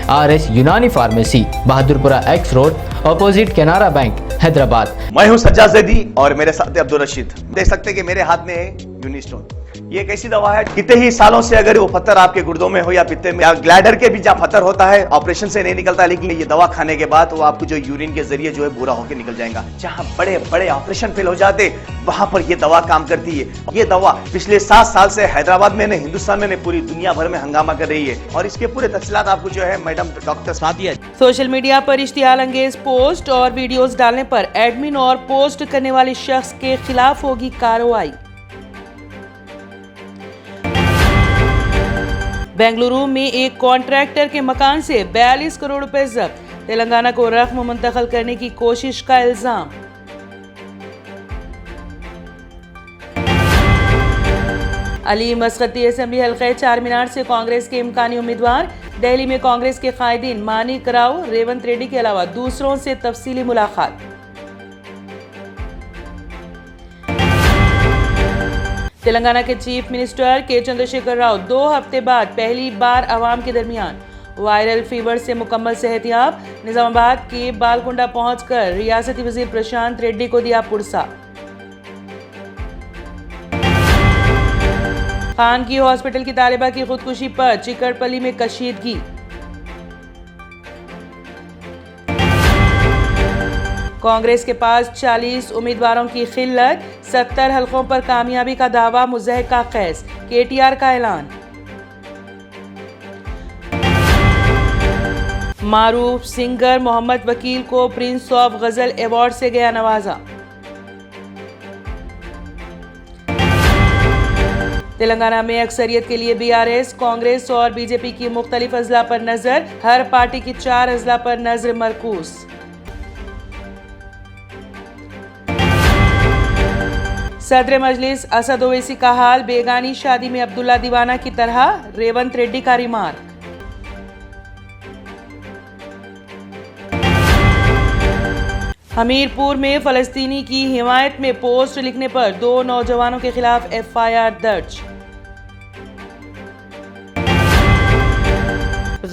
RS यूनानी pharmacy, Bahadurpura X road, opposite Canara bank, Hyderabad. मैं हूं सज्जाद ज़ैदी और मेरे साथ अब्दुल रशीद। देख सकते हैं कि मेरे हाथ में है यूनिस्टोन। ये एक ऐसी दवा है, कितने ही सालों से अगर वो पत्थर आपके गुर्दों में हो या पित्ते में या ग्लैडर के भी जहाँ पत्थर होता है, ऑपरेशन से नहीं निकलता, लेकिन ये दवा खाने के बाद वो आपको जो यूरिन के जरिए जो है बुरा होकर निकल जाएगा। जहाँ बड़े बड़े ऑपरेशन फेल हो जाते, वहां पर ये दवा काम करती है। ये दवा पिछले 7 साल से हैदराबाद में, हिंदुस्तान में, पूरी दुनिया भर में हंगामा कर रही है। और इसके पूरे तफसीलात आपको जो है madam doctor Sadia. Social media पर इश्तिहार अंगेज पोस्ट और वीडियोस डालने पर एडमिन और पोस्ट करने वाले शख्स के खिलाफ होगी कार्रवाई। बेंगलुरु में एक कॉन्ट्रैक्टर के मकान से 42 करोड़ रुपए जब्त, तेलंगाना को रकम मुंतकिल करने की कोशिश का इल्जाम। अली मस्कती असेंबली हल्के चार मीनार से कांग्रेस के इम्कानी उम्मीदवार। दिल्ली में कांग्रेस के कायदीन मानिक राव, रेवंत रेड्डी के अलावा दूसरों से तफसीली मुलाकात। तेलंगाना के चीफ मिनिस्टर के चंद्रशेखर राव 2 हफ्ते बाद पहली बार अवाम के दरमियान वायरल फीवर से मुकम्मल सेहतियाब। निजामाबाद के बालकुंडा पहुंचकर रियासती वजीर प्रशांत रेड्डी को दिया पुरसा। खान की हॉस्पिटल की तालिबा की खुदकुशी पर चिकड़पल्ली में कशीदगी। कांग्रेस के पास 40 उम्मीदवारों की खिल्लत, 70 हलकों पर कामयाबी का दावा, मुज़हका कैस, KTR का ऐलान। मारूफ सिंगर मोहम्मद वकील को प्रिंस ऑफ गजल अवार्ड से गया नवाजा। तेलंगाना में अक्सरियत के लिए BRS, कांग्रेस और BJP की मुख्तलिफ अजला पर नजर, हर पार्टी की 4 अजला पर नजर मरकूज। सदर मजलिस असद ओवैसी का हाल, बेगानी शादी में अब्दुल्ला दीवाना की तरह, रेवंत रेड्डी का रिमार्क। हमीरपुर में फलस्तीनी की हिमायत में पोस्ट लिखने पर 2 नौजवानों के खिलाफ FIR दर्ज।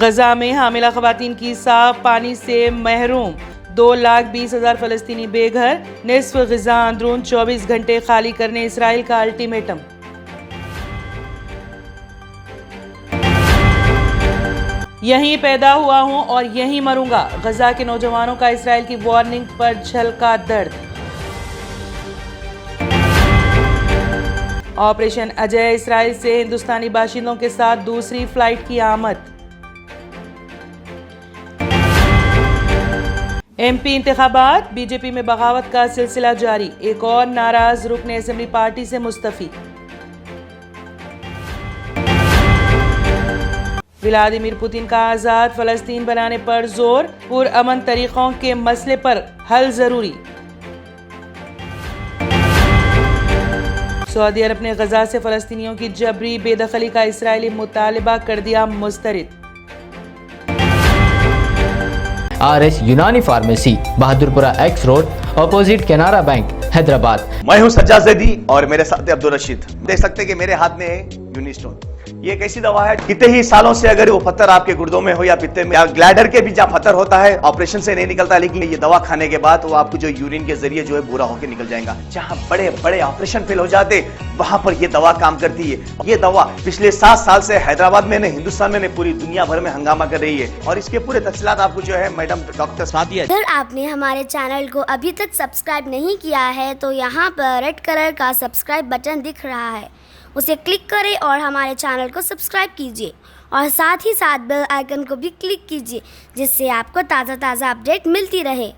गजा में हामिला खवातीन की साफ पानी से महरूम, 2,20,000 फलस्तीनी बेघर। निस्फ गजा अंदरून 24 घंटे खाली करने इसराइल का अल्टीमेटम। यहीं पैदा हुआ हूं और यहीं मरूंगा, गजा के नौजवानों का इसराइल की वार्निंग पर झलका दर्द। ऑपरेशन अजय, इसराइल से हिंदुस्तानी बाशिंदों के साथ दूसरी फ्लाइट की आमद। MP इंतखाबात, BJP में बगावत का सिलसिला जारी, एक और नाराज रुकने असेंबली पार्टी से मुस्तफी। व्लादिमीर पुतिन का आजाद फलस्तीन बनाने पर जोर, पुरअमन तरीकों के मसले पर हल जरूरी। सऊदी अरब ने गजा से फलस्तीनियों की जबरी बेदखली का इसराइली मुतालिबा कर दिया मुस्तरद। RS यूनानी pharmacy, Bahadurpura X road, opposite Canara bank, Hyderabad. मैं हूं सज्जाद ज़ैदी और मेरे साथ अब्दुल रशीद। देख सकते हैं कि मेरे हाथ में है यूनिस्टोन। ये एक ऐसी दवा है, कितने ही सालों से अगर वो पत्थर आपके गुर्दों में हो या पित्ते में या ग्लैडर के भी जहाँ पत्थर होता है, ऑपरेशन से नहीं निकलता, लेकिन ये दवा खाने के बाद वो आपको जो यूरिन के जरिए जो है बुरा होकर निकल जाएगा। जहाँ बड़े बड़े ऑपरेशन फेल हो जाते, वहां पर ये दवा काम करती है। ये दवा पिछले 7 साल से हैदराबाद में, हिंदुस्तान में, पूरी दुनिया भर में हंगामा कर रही है। और इसके पूरे तफसीलात आपको जो है मैडम डॉक्टर सादिया। अगर आपने हमारे चैनल को अभी तक सब्सक्राइब नहीं किया है तो यहाँ पर रेड कलर का सब्सक्राइब बटन दिख रहा है, उसे क्लिक करें और हमारे चैनल को सब्सक्राइब कीजिए और साथ ही साथ बेल आइकन को भी क्लिक कीजिए, जिससे आपको ताज़ा अपडेट मिलती रहे।